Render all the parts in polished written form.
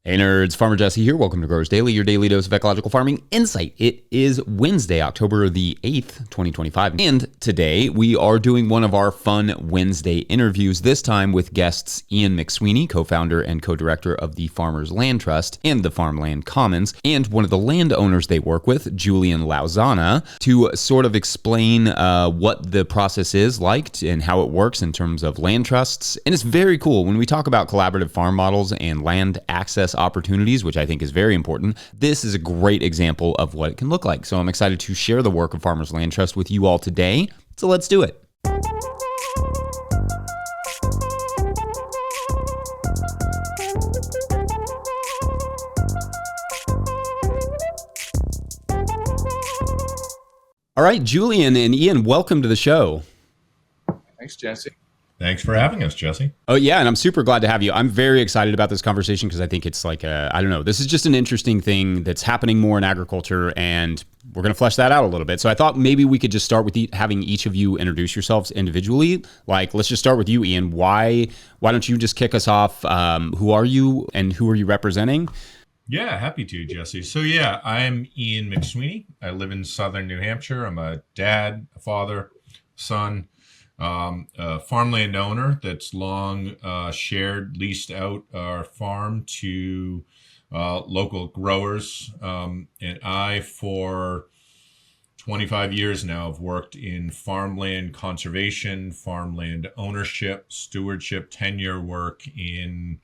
Hey nerds, Farmer Jesse here. Welcome to Growers Daily, your daily dose of ecological farming insight. It is Wednesday, October the 8th, 2025. And today we are doing one of our fun Wednesday interviews, this time with guests Ian McSweeney, co-founder and co-director of the Farmers Land Trust and the Farmland Commons, and one of the landowners they work with, Julian Lauzzana, to sort of explain what the process is like and how it works in terms of land trusts. And it's very cool. When we talk about collaborative farm models and land access opportunities, which I think is very important, this is a great example of what it can look like. So I'm excited to share the work of Farmers Land Trust with you all today. So let's do it. All right, Julian and Ian, welcome to the show. Thanks, Jesse. Thanks for having us, Jesse. Oh, yeah, and I'm super glad to have you. I'm very excited about this conversation because I think it's like, I don't know, this is just an interesting thing that's happening more in agriculture, and we're going to flesh that out a little bit. So I thought maybe we could just start with having each of you introduce yourselves individually. Like, let's just start with you, Ian. Why don't you just kick us off? Who are you and who are you representing? Yeah, happy to, Jesse. So yeah, I'm Ian McSweeney. I live in southern New Hampshire. I'm a dad, a father, son, a farmland owner that's long leased out our farm to local growers. And I, for 25 years now, have worked in farmland conservation, farmland ownership, stewardship, tenure work in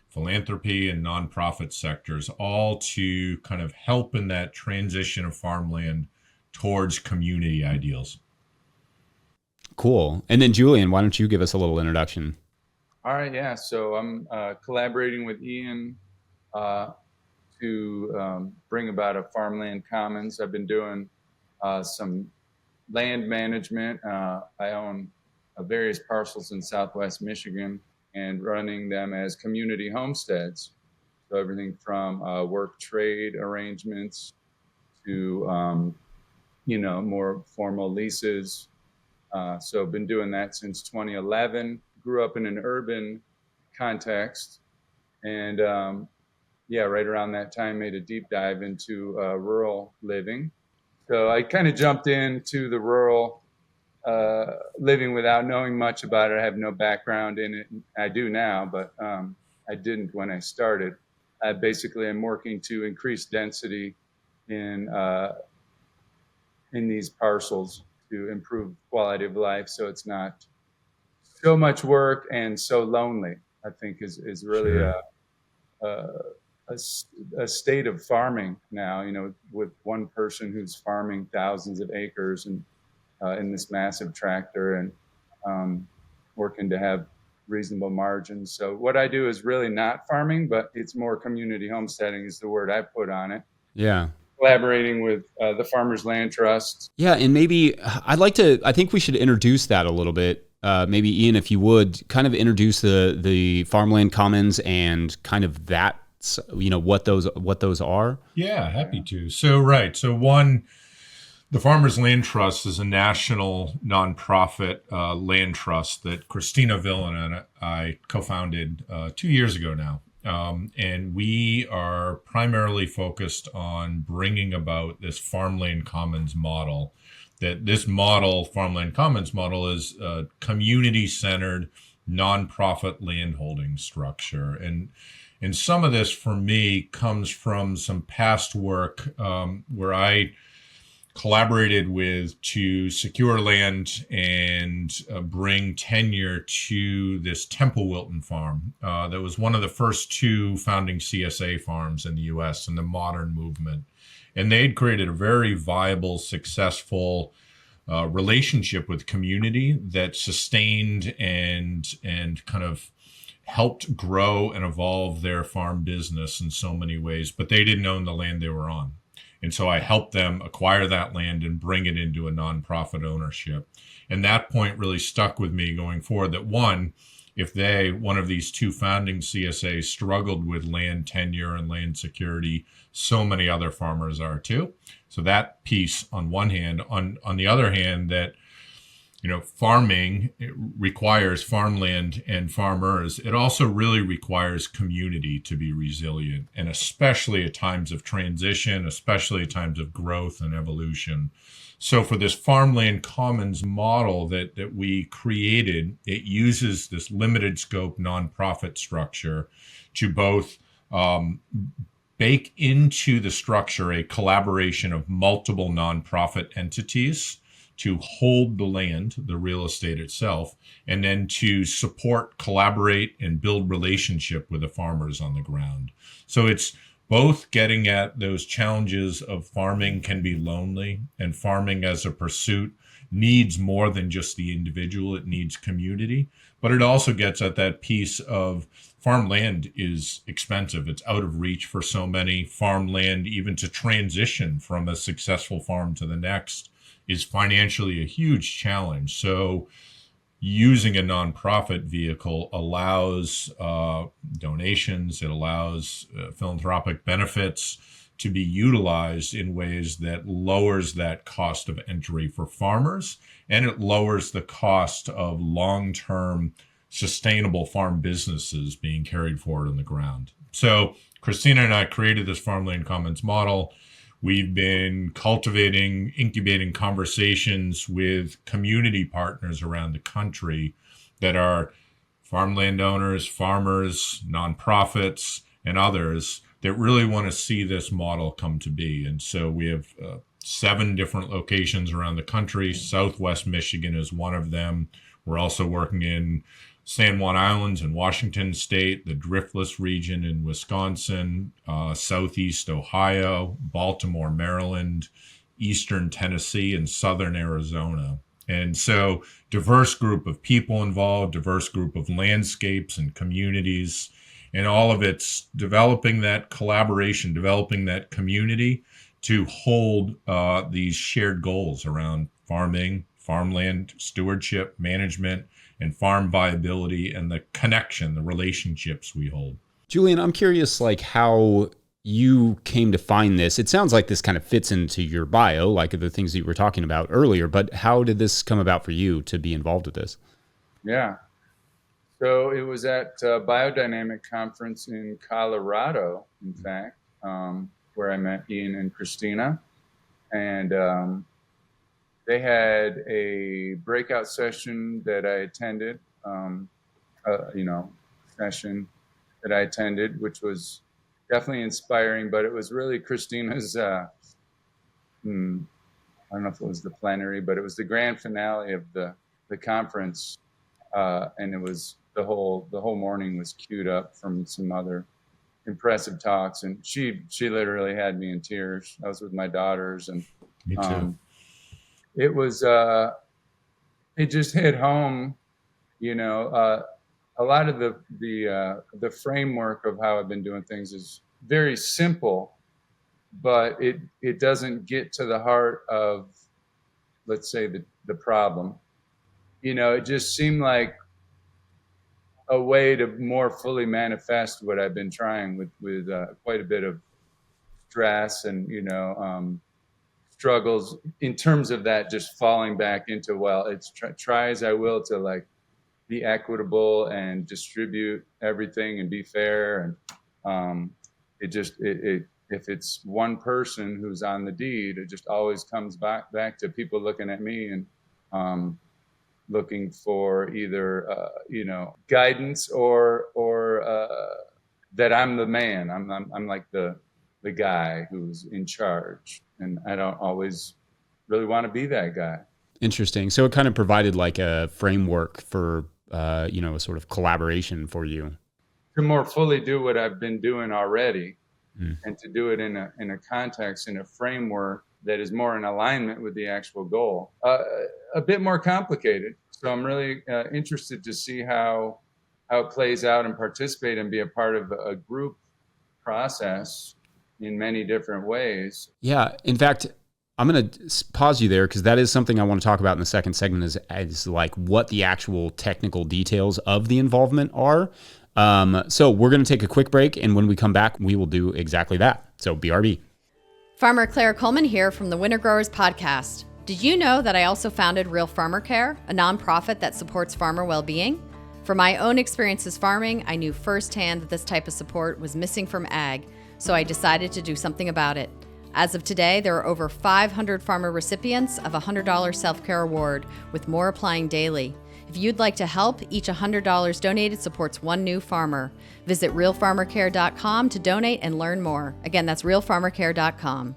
philanthropy and nonprofit sectors, all to kind of help in that transition of farmland towards community ideals. Cool. And then Julian, why don't you give us a little introduction? All right, yeah. So I'm collaborating with Ian to bring about a farmland commons. I've been doing some land management. I own various parcels in Southwest Michigan and running them as community homesteads. So everything from work trade arrangements to, more formal leases. So I've been doing that since 2011. Grew up in an urban context, and right around that time made a deep dive into rural living. So I kind of jumped into the rural living without knowing much about it. I have no background in it. I do now, but I didn't when I started. I basically am working to increase density in these parcels to improve quality of life, so it's not so much work and so lonely. I think is really a state of farming now. With one person who's farming thousands of acres and in this massive tractor and working to have reasonable margins. So what I do is really not farming, but it's more community homesteading is the word I put on it. Yeah. Collaborating with the Farmers Land Trust. Yeah, and maybe I think we should introduce that a little bit. Maybe Ian, if you would, kind of introduce the Farmland Commons and kind of that, what those are. Yeah, happy to. So the Farmers Land Trust is a national nonprofit land trust that Christina Villan and I co-founded 2 years ago now. And we are primarily focused on bringing about this Farmland Commons model. This Farmland Commons model, is a community-centered, nonprofit landholding structure. And some of this, for me, comes from some past work where I collaborated to secure land and bring tenure to this Temple Wilton farm. That was one of the first two founding CSA farms in the U.S. in the modern movement. And they'd created a very viable, successful relationship with community that sustained and kind of helped grow and evolve their farm business in so many ways, but they didn't own the land they were on. And so I helped them acquire that land and bring it into a nonprofit ownership. And that point really stuck with me going forward, that if one of these two founding CSAs struggled with land tenure and land security, so many other farmers are too. So that piece on one hand. On the other hand, that farming requires farmland and farmers. It also really requires community to be resilient, and especially at times of transition, especially at times of growth and evolution. So for this farmland commons model that we created, it uses this limited scope nonprofit structure to both bake into the structure a collaboration of multiple nonprofit entities to hold the land, the real estate itself, and then to support, collaborate, and build relationship with the farmers on the ground. So it's both getting at those challenges of farming can be lonely, and farming as a pursuit needs more than just the individual, it needs community. But it also gets at that piece of farmland is expensive. It's out of reach for so many. Farmland, even to transition from a successful farm to the next, is financially a huge challenge. So using a nonprofit vehicle allows donations, it allows philanthropic benefits to be utilized in ways that lowers that cost of entry for farmers, and it lowers the cost of long-term sustainable farm businesses being carried forward on the ground. So Christina and I created this Farmland Commons model. We've been cultivating, incubating conversations with community partners around the country that are farm landowners, farmers, nonprofits, and others that really want to see this model come to be. And so we have 7 different locations around the country. Southwest Michigan is one of them. We're also working in San Juan Islands in Washington State, the Driftless region in Wisconsin, Southeast Ohio, Baltimore, Maryland, Eastern Tennessee, and Southern Arizona. And so diverse group of people involved, diverse group of landscapes and communities, and all of it's developing that collaboration, developing that community to hold these shared goals around farming, farmland stewardship, management, and farm viability, and the connection, the relationships we hold. Julian, I'm curious, how you came to find this. It sounds like this kind of fits into your bio, like the things that you were talking about earlier, but how did this come about for you to be involved with this? Yeah. So it was at a biodynamic conference in Colorado, in fact, where I met Ian and Christina. And they had a breakout session that I attended, session that I attended, which was definitely inspiring, but it was really Christina's, I don't know if it was the plenary, but it was the grand finale of the conference. And it was the whole morning was queued up from some other impressive talks. And she literally had me in tears. I was with my daughters, and Me too. it was, it just hit home, a lot of the framework of how I've been doing things is very simple, but it doesn't get to the heart of, let's say, the problem. It just seemed like a way to more fully manifest what I've been trying with quite a bit of stress and, struggles in terms of that, just falling back into, well, it's try as I will to be equitable and distribute everything and be fair. And if it's one person who's on the deed, it just always comes back to people looking at me and looking for either guidance or that I'm the man. I'm like the guy who's in charge, and I don't always really want to be that guy. Interesting. So it kind of provided a framework for a sort of collaboration for you to more fully do what I've been doing already, and to do it in a context, in a framework that is more in alignment with the actual goal. A bit more complicated. So I'm really interested to see how it plays out and participate and be a part of a group process in many different ways. Yeah. In fact, I'm going to pause you there because that is something I want to talk about in the second segment is what the actual technical details of the involvement are. So we're going to take a quick break, and when we come back, we will do exactly that. So BRB. Farmer Claire Coleman here from the Winter Growers Podcast. Did you know that I also founded Real Farmer Care, a nonprofit that supports farmer well-being? From my own experiences farming, I knew firsthand that this type of support was missing from ag, so I decided to do something about it. As of today, there are over 500 farmer recipients of a $100 self-care award, with more applying daily. If you'd like to help, each $100 donated supports one new farmer. Visit realfarmercare.com to donate and learn more. Again, that's realfarmercare.com.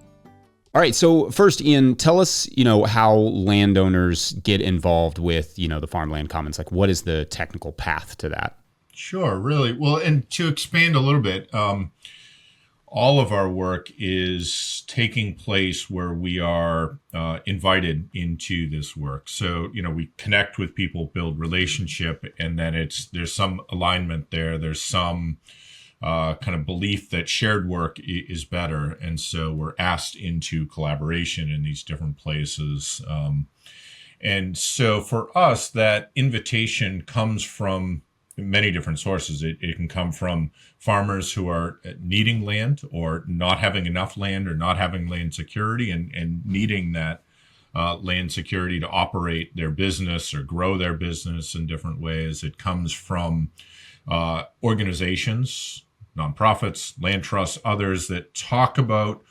All right, so first, Ian, tell us, how landowners get involved with, the farmland commons. Like, what is the technical path to that? Sure, really. Well, and to expand a little bit, all of our work is taking place where we are invited into this work. So, we connect with people, build relationship, and then there's some alignment there. There's some kind of belief that shared work is better. And so we're asked into collaboration in these different places. And so for us, that invitation comes from many different sources. It can come from farmers who are needing land or not having enough land or not having land security and needing that land security to operate their business or grow their business in different ways. It comes from organizations, nonprofits, land trusts, others that talk about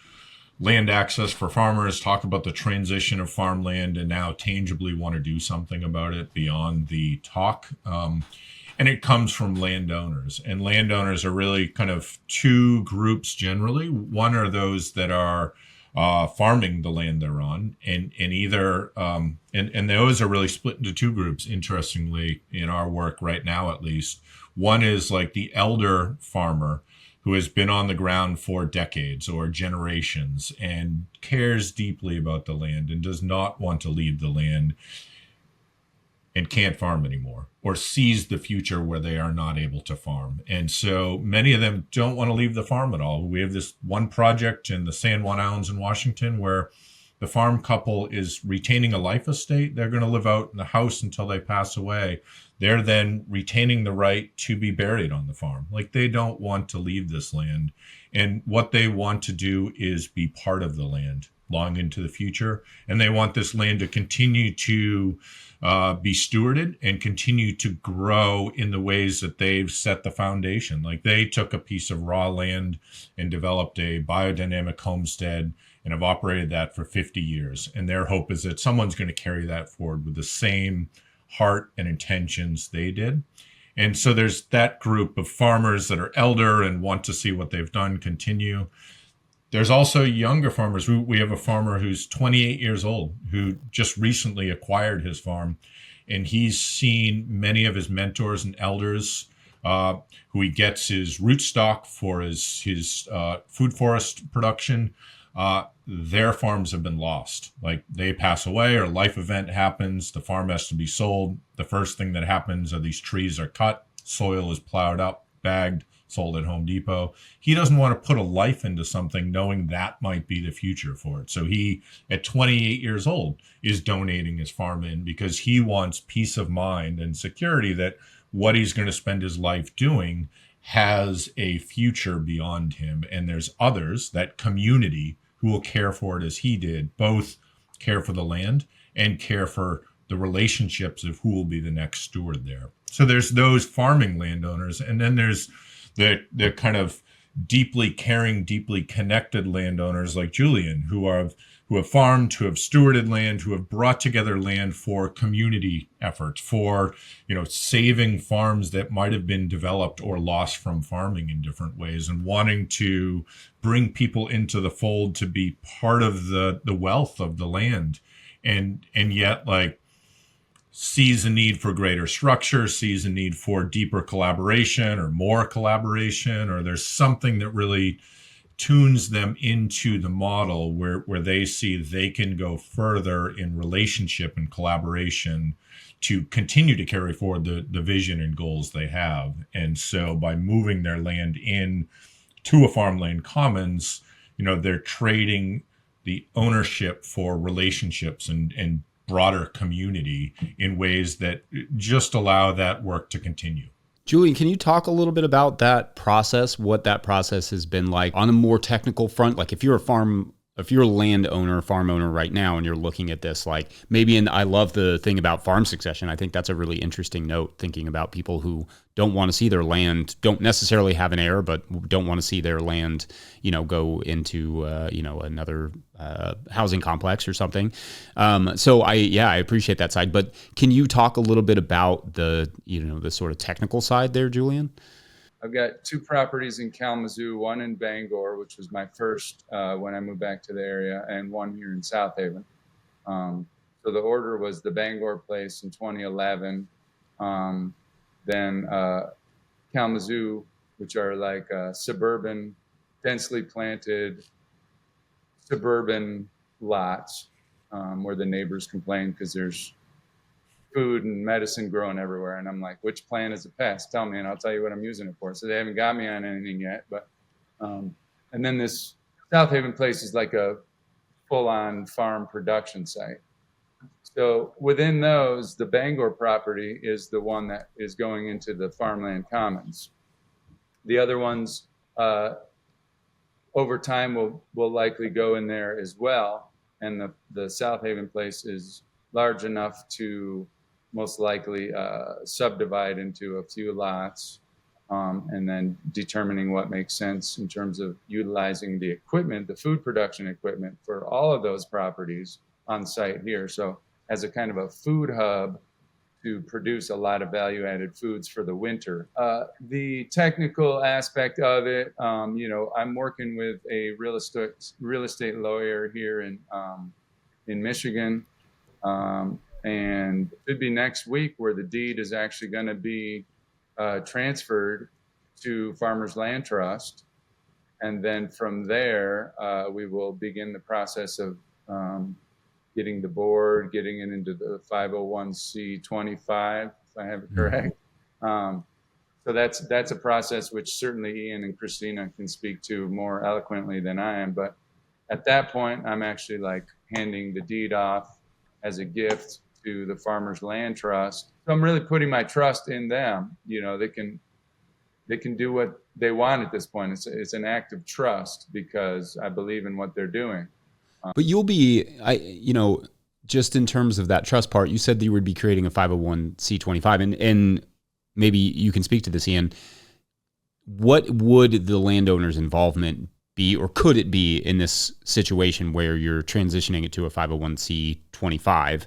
land access for farmers, talk about the transition of farmland, and now tangibly want to do something about it beyond the talk. And it comes from landowners. And landowners are really kind of two groups generally. One are those that are farming the land they're on, and those are really split into two groups, interestingly, in our work right now at least. One is like the elder farmer who has been on the ground for decades or generations and cares deeply about the land and does not want to leave the land and can't farm anymore, or sees the future where they are not able to farm. And so many of them don't want to leave the farm at all. We have this one project in the San Juan Islands in Washington where the farm couple is retaining a life estate. They're going to live out in the house until they pass away. They're then retaining the right to be buried on the farm. Like, they don't want to leave this land. And what they want to do is be part of the land long into the future. And they want this land to continue to be stewarded and continue to grow in the ways that they've set the foundation. Like, they took a piece of raw land and developed a biodynamic homestead and have operated that for 50 years. And their hope is that someone's going to carry that forward with the same heart and intentions they did. And so there's that group of farmers that are elder and want to see what they've done continue. There's also younger farmers. We have a farmer who's 28 years old who just recently acquired his farm, and he's seen many of his mentors and elders who he gets his rootstock for his food forest production. Their farms have been lost. Like, they pass away or a life event happens, the farm has to be sold. The first thing that happens are these trees are cut, soil is plowed up, bagged, sold at Home Depot. He doesn't want to put a life into something knowing that might be the future for it. So he, at 28 years old, is donating his farm in because he wants peace of mind and security that what he's going to spend his life doing has a future beyond him. And there's others, that community, who will care for it as he did, both care for the land and care for the relationships of who will be the next steward there. So there's those farming landowners, and then there's the kind of deeply caring, deeply connected landowners like Julian, who have farmed, who have stewarded land, who have brought together land for community efforts, for, saving farms that might have been developed or lost from farming in different ways, and wanting to bring people into the fold to be part of the wealth of the land. And yet, like, sees a need for greater structure, sees a need for deeper collaboration or more collaboration, or there's something that really tunes them into the model where they see they can go further in relationship and collaboration to continue to carry forward the vision and goals they have. And so by moving their land in to a farmland commons, they're trading the ownership for relationships and broader community in ways that just allow that work to continue. Julian, can you talk a little bit about that process, what that process has been like on a more technical front? Like, if you're a farm if you're a landowner, farm owner right now, and you're looking at this, like maybe, and I love the thing about farm succession. I think that's a really interesting note, thinking about people who don't want to see their land, don't necessarily have an heir, but don't want to see their land, go into, another housing complex or something. So I appreciate that side. But can you talk a little bit about the sort of technical side there, Julian? I've got 2 properties in Kalamazoo, one in Bangor, which was my first when I moved back to the area, and one here in South Haven. So the order was the Bangor place in 2011, then Kalamazoo, which are like suburban, densely planted suburban lots where the neighbors complain because there's food and medicine growing everywhere. And I'm like, which plant is a pest? Tell me, and I'll tell you what I'm using it for. So they haven't got me on anything yet. But and then this South Haven place is like a full-on farm production site. So within those, the Bangor property is the one that is going into the Farmland Commons. The other ones, over time, will likely go in there as well. And the South Haven place is large enough to most likely subdivide into a few lots, and then determining what makes sense in terms of utilizing the equipment, the food production equipment for all of those properties on site here. So as a kind of a food hub to produce a lot of value-added foods for the winter. The technical aspect of it, I'm working with a real estate lawyer here in Michigan. And it should be next week where the deed is actually going to be transferred to Farmers Land Trust. And then from there, we will begin the process of getting the board, getting it into the 501c25, if I have it correct. So that's a process which certainly Ian and Christina can speak to more eloquently than I am. But at that point, I'm actually like handing the deed off as a gift to the Farmers Land Trust. So I'm really putting my trust in them. They can do what they want at this point. It's an act of trust because I believe in what they're doing. But you'll be, just in terms of that trust part, you said that you would be creating a 501c25, and maybe you can speak to this, Ian. What would the landowner's involvement be, or could it be, in this situation where you're transitioning it to a 501c25,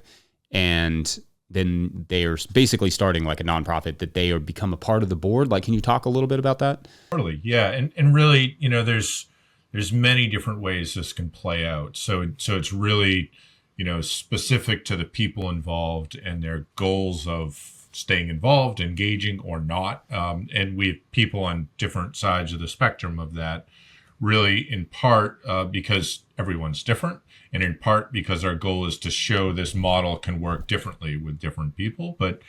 and then they are basically starting like a nonprofit that they are become a part of the board? Like, can you talk a little bit about that? Totally, yeah, and really, there's many different ways this can play out. So it's really, specific to the people involved and their goals of staying involved, engaging or not. And we have people on different sides of the spectrum of that, really in part because everyone's different, and in part because our goal is to show this model can work differently with different people. But,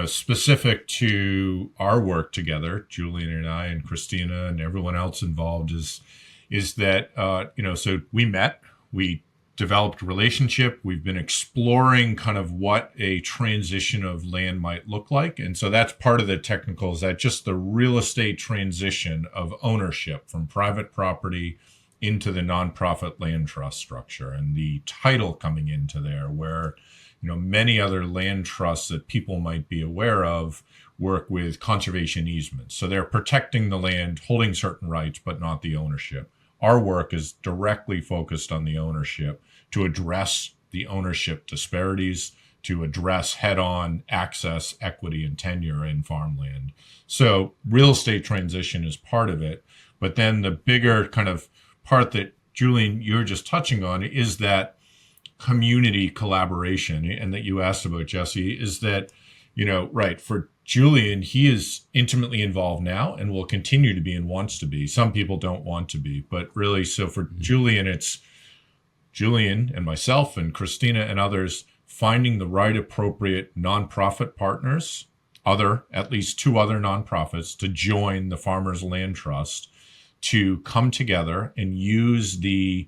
specific to our work together, Julian and I and Christina and everyone else involved is that, so we met, we developed a relationship. We've been exploring kind of what a transition of land might look like. And so that's part of the technical, is that just the real estate transition of ownership from private property into the nonprofit land trust structure, and the title coming into there, where, many other land trusts that people might be aware of work with conservation easements. So they're protecting the land, holding certain rights, but not the ownership. Our work is directly focused on the ownership to address the ownership disparities, to address head-on access, equity, and tenure in farmland. So real estate transition is part of it. But then the bigger kind of part that, Julian, you're just touching on is that community collaboration, and that you asked about, Jesse, is that, right, for Julian, he is intimately involved now and will continue to be and wants to be. Some people don't want to be, but really, so for Julian, it's Julian and myself and Christina and others finding the right appropriate nonprofit partners, at least 2 other nonprofits, to join the Farmers Land Trust, to come together and use the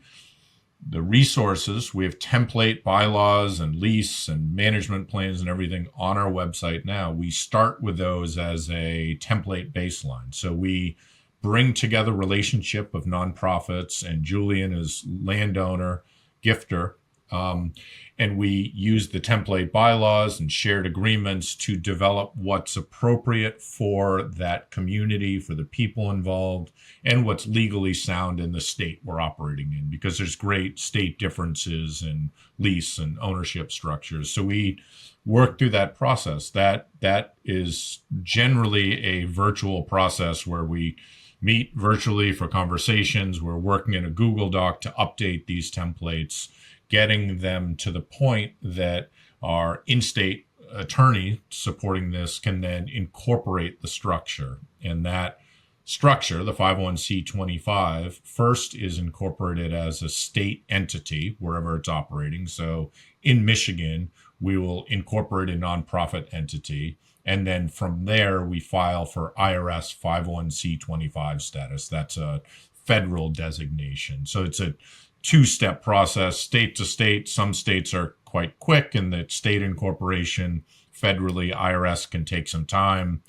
resources. We have template bylaws and lease and management plans and everything on our website now. We start with those as a template baseline. So we bring together relationship of nonprofits, and Julian is landowner, gifter. And we use the template bylaws and shared agreements to develop what's appropriate for that community, for the people involved, and what's legally sound in the state we're operating in, because there's great state differences in lease and ownership structures. So we work through that process. That is generally a virtual process where we meet virtually for conversations. We're working in a Google Doc to update these templates, getting them to the point that our in-state attorney supporting this can then incorporate the structure. And that structure, the 501c25, first is incorporated as a state entity wherever it's operating. So in Michigan, we will incorporate a nonprofit entity. And then from there, we file for IRS 501c25 status. That's a federal designation. So it's a two-step process, state to state. Some states are quite quick in that state incorporation. Federally, IRS can take some time.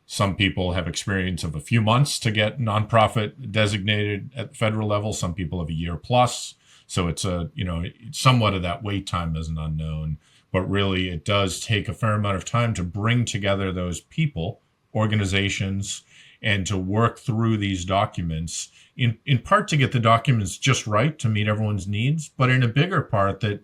Some people have experience of a few months to get nonprofit designated at the federal level. Some people have a year plus. So it's somewhat of that wait time is an unknown. But really, it does take a fair amount of time to bring together those people, organizations, and to work through these documents, in part to get the documents just right to meet everyone's needs, but in a bigger part that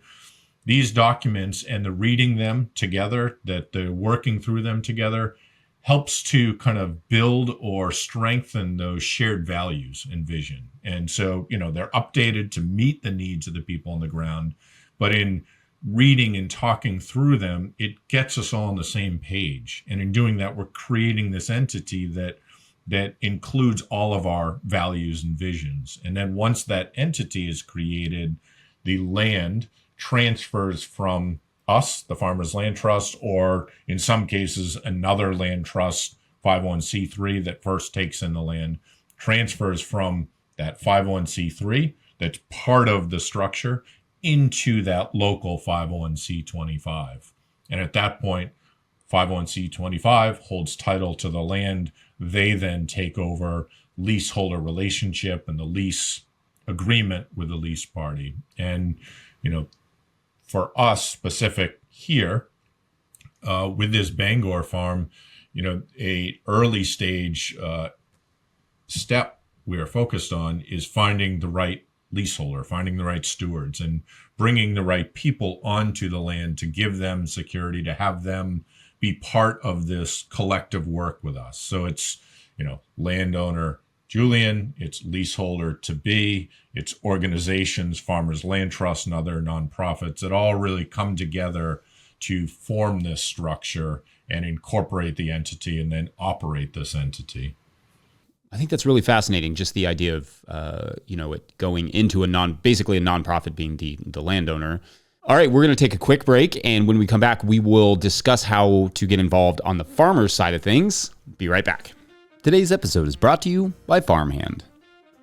these documents and the reading them together, that the working through them together helps to kind of build or strengthen those shared values and vision. And so, they're updated to meet the needs of the people on the ground, but in reading and talking through them, it gets us all on the same page. And in doing that, we're creating this entity that includes all of our values and visions. And then once that entity is created, the land transfers from us, the Farmers Land Trust, or in some cases, another land trust, 501c3 that first takes in the land, transfers from that 501c3 that's part of the structure into that local 501c25. And at that point, 501c25 holds title to the land. They then take over leaseholder relationship and the lease agreement with the lease party. And, for us specific here, with this Bangor farm, a early stage step we are focused on is finding the right leaseholder, finding the right stewards, and bringing the right people onto the land to give them security, to have them be part of this collective work with us. So it's, landowner Julian, it's leaseholder to be, it's organizations, Farmers Land Trust, and other nonprofits that all really come together to form this structure and incorporate the entity and then operate this entity. I think that's really fascinating. Just the idea of, it going into basically a nonprofit being the landowner. All right, we're going to take a quick break. And when we come back, we will discuss how to get involved on the farmer's side of things. Be right back. Today's episode is brought to you by Farmland.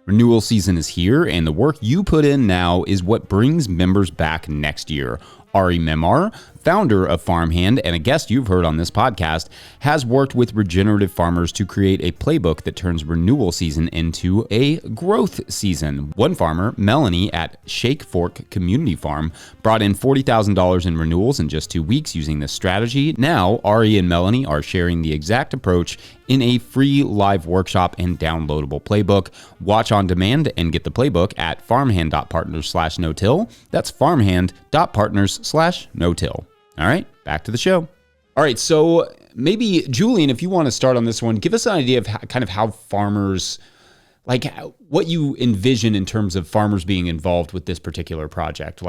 Renewal season is here, and the work you put in now is what brings members back next year. Ari Memar, founder of Farmland and a guest you've heard on this podcast, has worked with regenerative farmers to create a playbook that turns renewal season into a growth season. One farmer, Melanie at Shake Fork Community Farm, brought in $40,000 in renewals in just 2 weeks using this strategy. Now, Ari and Melanie are sharing the exact approach in a free live workshop and downloadable playbook. Watch on demand and get the playbook at farmhand.partners/no-till. That's farmhand.partners/no-till. All right, back to the show. All right, so maybe, Julian, if you want to start on this one, give us an idea of how farmers, what you envision in terms of farmers being involved with this particular project.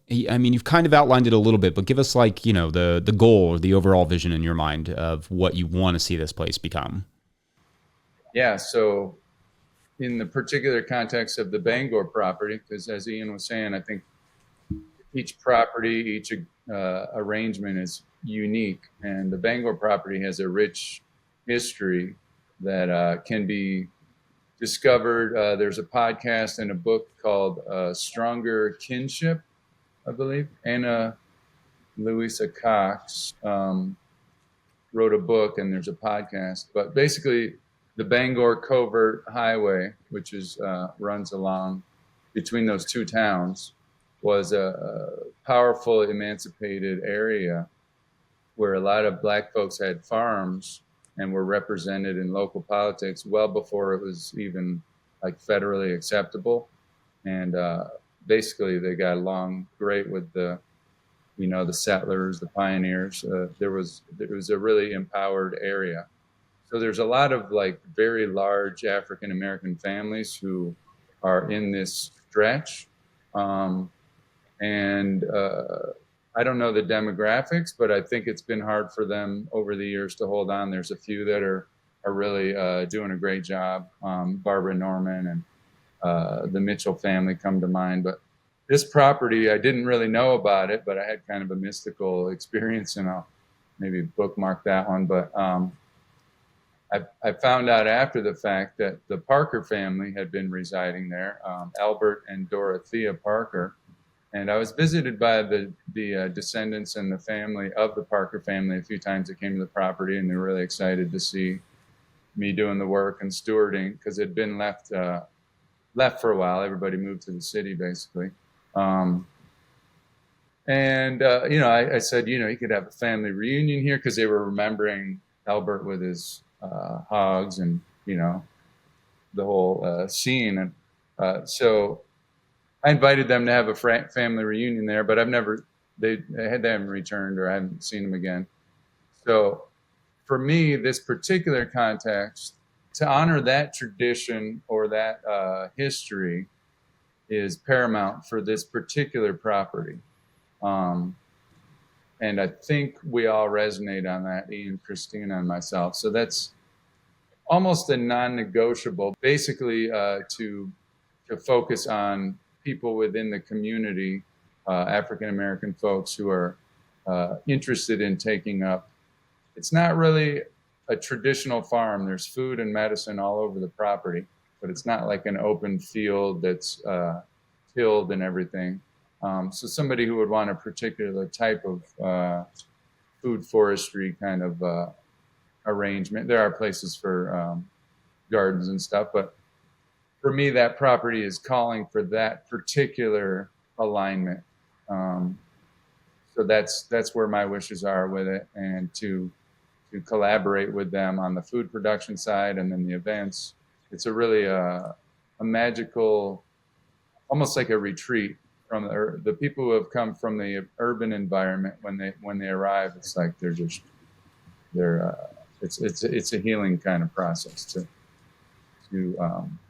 You've kind of outlined it a little bit, but give us the goal or the overall vision in your mind of what you want to see this place become. Yeah, so in the particular context of the Bangor property, because as Ian was saying, I think each property, each arrangement is unique, and the Bangor property has a rich history that can be discovered. There's a podcast and a book called Stronger Kinship, I believe. Anna Louisa Cox wrote a book, and there's a podcast. But basically, the Bangor Covert Highway, which is runs along between those two towns, was a powerful, emancipated area where a lot of black folks had farms and were represented in local politics well before it was even like federally acceptable. And basically they got along great with the settlers, the pioneers. There was a really empowered area. So there's a lot of like very large African American families who are in this stretch. I don't know the demographics, but I think it's been hard for them over the years to hold on. There's a few that are really doing a great job. Barbara Norman and the Mitchell family come to mind. But this property, I didn't really know about it, but I had kind of a mystical experience, and I'll maybe bookmark that one. But I found out after the fact that the Parker family had been residing there, Albert and Dorothea Parker. And I was visited by the descendants and the family of the Parker family a few times that came to the property, and they were really excited to see me doing the work and stewarding, because it had been left for a while. Everybody moved to the city, basically. I said, you could have a family reunion here, because they were remembering Albert with his hogs and, the whole scene. And so I invited them to have a family reunion there, but they haven't returned, or I haven't seen them again. So for me, this particular context, to honor that tradition or that history is paramount for this particular property. And I think we all resonate on that, Ian, Christina, and myself. So that's almost a non-negotiable, basically to focus on people within the community, African-American folks who are interested in taking up. It's not really a traditional farm. There's food and medicine all over the property, but it's not like an open field that's tilled and everything. So somebody who would want a particular type of food forestry kind of arrangement. There are places for gardens and stuff, but for me, that property is calling for that particular alignment. So that's where my wishes are with it, and to collaborate with them on the food production side and then the events. It's a really a magical, almost like a retreat from the people who have come from the urban environment. When they arrive, it's like it's a healing kind of process to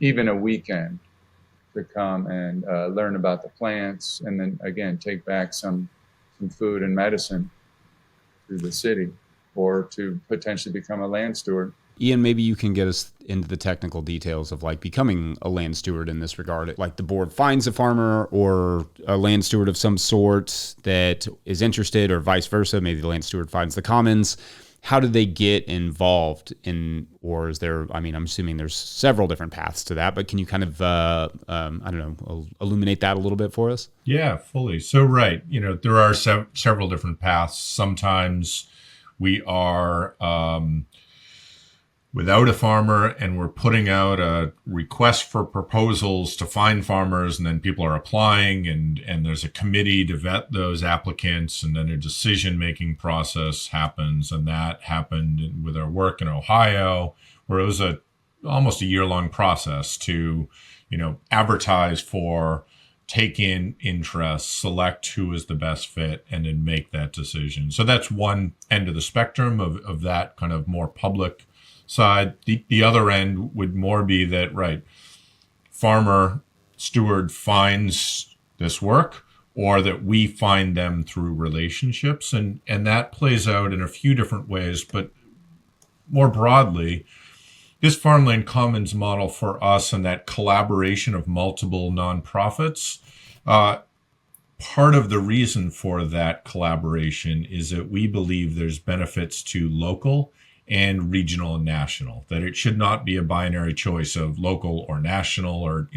even a weekend to come and learn about the plants, and then again take back some food and medicine to the city, or to potentially become a land steward. Ian, maybe you can get us into the technical details of like becoming a land steward in this regard. Like the board finds a farmer or a land steward of some sort that is interested, or vice versa. Maybe the land steward finds the commons. How do they get involved in, or is there, I'm assuming there's several different paths to that, but can you kind of, illuminate that a little bit for us? Yeah, fully. So, right. There are several different paths. Sometimes we are without a farmer, and we're putting out a request for proposals to find farmers, and then people are applying, and there's a committee to vet those applicants, and then a decision-making process happens. And that happened with our work in Ohio, where it was almost a year-long process to, advertise for, take in interest, select who is the best fit, and then make that decision. So that's one end of the spectrum of that kind of more public side. The other end would more be that, right, farmer steward finds this work, or that we find them through relationships. And that plays out in a few different ways, but more broadly, this Farmland Commons model for us, and that collaboration of multiple nonprofits, part of the reason for that collaboration is that we believe there's benefits to local and regional and national, that it should not be a binary choice of local or national, or,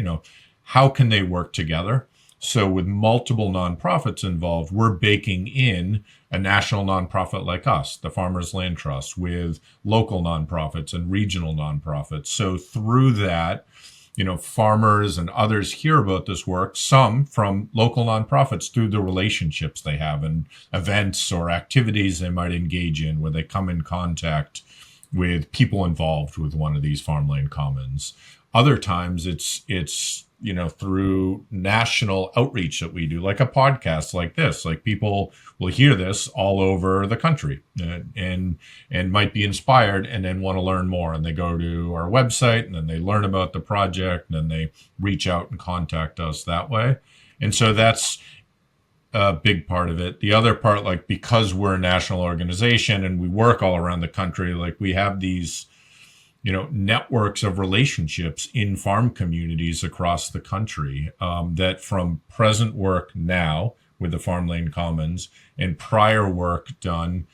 how can they work together? So with multiple nonprofits involved, we're baking in a national nonprofit like us, the Farmers Land Trust, with local nonprofits and regional nonprofits. So through that, farmers and others hear about this work, some from local nonprofits through the relationships they have and events or activities they might engage in where they come in contact with people involved with one of these farmland commons. Other times it's through national outreach that we do, like a podcast like this. Like people will hear this all over the country and might be inspired and then want to learn more. And they go to our website and then they learn about the project and then they reach out and contact us that way. And so that's a big part of it. The other part, like because we're a national organization and we work all around the country, like we have these networks of relationships in farm communities across the country that from present work now with the Farmland Commons and prior work done,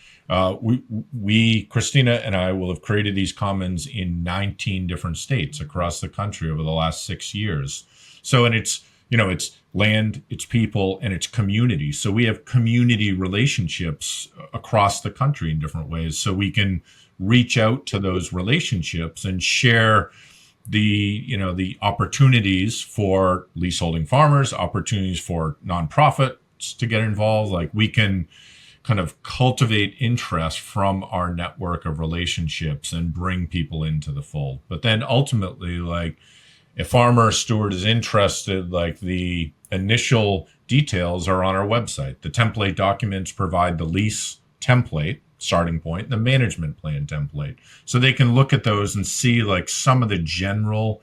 we, Christina and I, will have created these commons in 19 different states across the country over the last 6 years. So, and it's land, it's people, and it's community. So we have community relationships across the country in different ways. So we can reach out to those relationships and share the opportunities for leaseholding farmers, opportunities for nonprofits to get involved. Like we can kind of cultivate interest from our network of relationships and bring people into the fold. But then ultimately, like a farmer or steward is interested, like the initial details are on our website. The template documents provide the lease template, starting point, the management plan template. So they can look at those and see like some of the general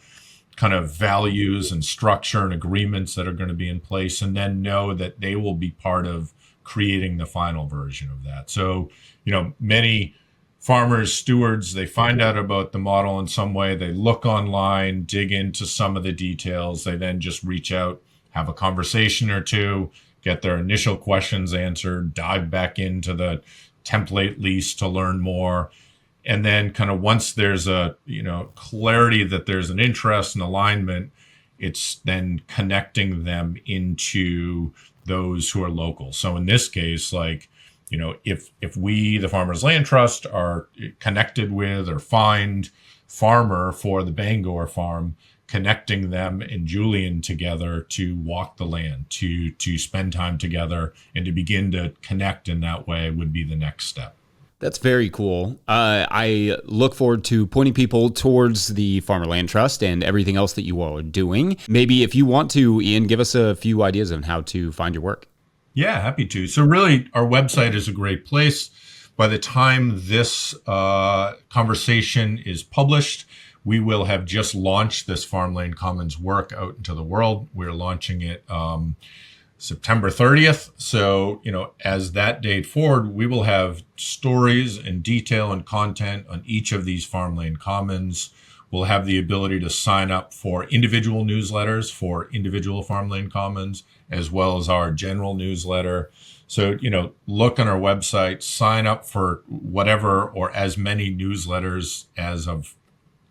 kind of values and structure and agreements that are going to be in place, and then know that they will be part of creating the final version of that. So, many farmers, stewards, they find out about the model in some way, they look online, dig into some of the details, they then just reach out, have a conversation or two, get their initial questions answered, dive back into the template lease to learn more. And then kind of once there's a, clarity that there's an interest and alignment, it's then connecting them into those who are local. So in this case, like, if we, the Farmers Land Trust, are connected with or find farmer for the Bangor farm, connecting them and Julian together to walk the land, to spend time together and to begin to connect in that way would be the next step. That's very cool. I look forward to pointing people towards the Farmer Land Trust and everything else that you all are doing. Maybe if you want to, Ian, give us a few ideas on how to find your work. Yeah, happy to. So really, our website is a great place. By the time this conversation is published, we will have just launched this Farmland Commons work out into the world. We're launching it September 30th. So, as that date forward, we will have stories and detail and content on each of these Farmland Commons. We'll have the ability to sign up for individual newsletters for individual Farmland Commons, as well as our general newsletter. So, look on our website, sign up for whatever or as many newsletters as of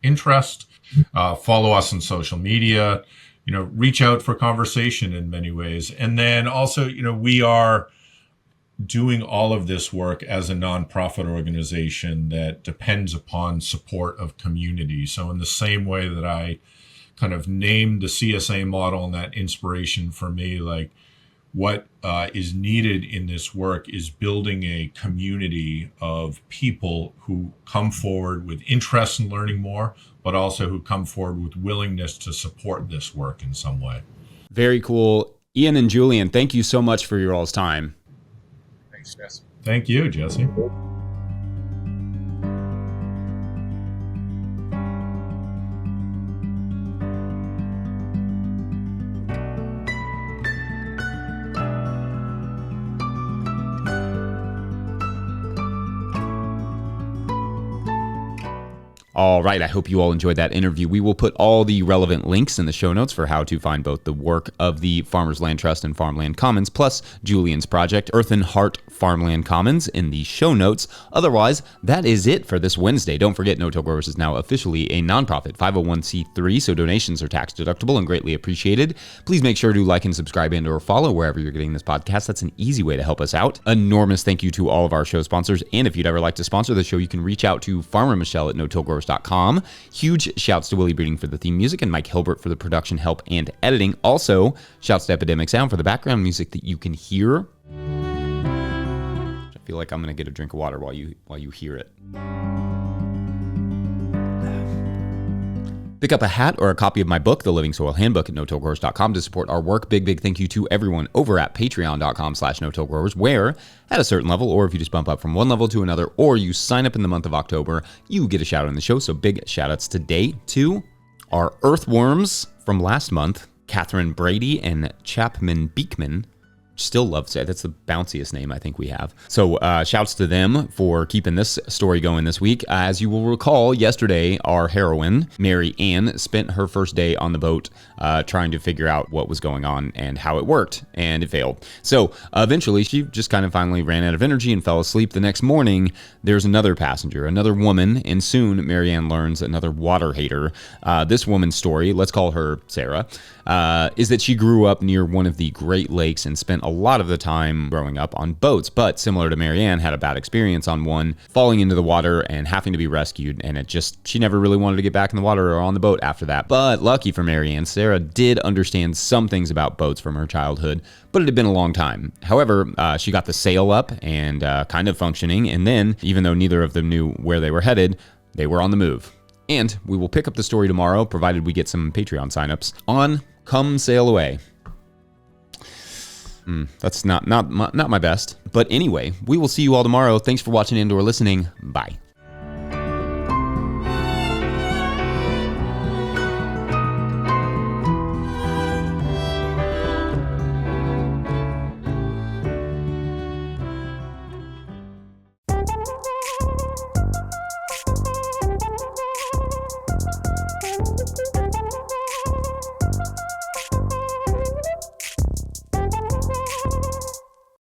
interest, follow us on social media, reach out for conversation in many ways. And then also, we are doing all of this work as a nonprofit organization that depends upon support of community. So in the same way that I kind of named the CSA model and that inspiration for me, like what is needed in this work is building a community of people who come forward with interest in learning more, but also who come forward with willingness to support this work in some way. Very cool. Ian and Julian, thank you so much for your all's time. Thanks, Jesse. Thank you, Jesse. All right, I hope you all enjoyed that interview. We will put all the relevant links in the show notes for how to find both the work of the Farmers Land Trust and Farmland Commons, plus Julian's project, Earth and Heart Farmland Commons in the show notes. Otherwise, that is it for this Wednesday. Don't forget, No-Till Growers is now officially a nonprofit 501c3, so donations are tax deductible and greatly appreciated. Please make sure to like and subscribe and or follow wherever you're getting this podcast. That's an easy way to help us out. Enormous thank you to all of our show sponsors, and if you'd ever like to sponsor the show, you can reach out to Farmer Michelle at notillgrowers.com. Huge shouts to Willie Breeding for the theme music and Mike Hilbert for the production help and editing. Also, shouts to Epidemic Sound for the background music that you can hear. I feel like I'm going to get a drink of water while you hear it. Pick up a hat or a copy of my book, The Living Soil Handbook, at notillgrowers.com to support our work. Big thank you to everyone over at patreon.com/notillgrowers, where at a certain level, or if you just bump up from one level to another, or you sign up in the month of October, you get a shout out in the show. So big shout outs today to our earthworms from last month, Catherine Brady and Chapman Beekman. Still loves it. That's the bounciest name I think we have. So shouts to them for keeping this story going this week. As you will recall, yesterday, our heroine, Mary Ann, spent her first day on the boat trying to figure out what was going on and how it worked, and it failed. So eventually, she just kind of finally ran out of energy and fell asleep. The next morning, there's another passenger, another woman, and soon Mary Ann learns another water hater. This woman's story, let's call her Sarah, is that she grew up near one of the Great Lakes and spent a lot of the time growing up on boats, but similar to Marianne, had a bad experience on one, falling into the water and having to be rescued, and she never really wanted to get back in the water or on the boat after that. But lucky for Marianne, Sarah did understand some things about boats from her childhood, but it had been a long time. However, she got the sail up and kind of functioning, and then, even though neither of them knew where they were headed, they were on the move. And we will pick up the story tomorrow, provided we get some Patreon signups, on Come Sail Away. That's not my best. But anyway, we will see you all tomorrow. Thanks for watching and or listening. Bye.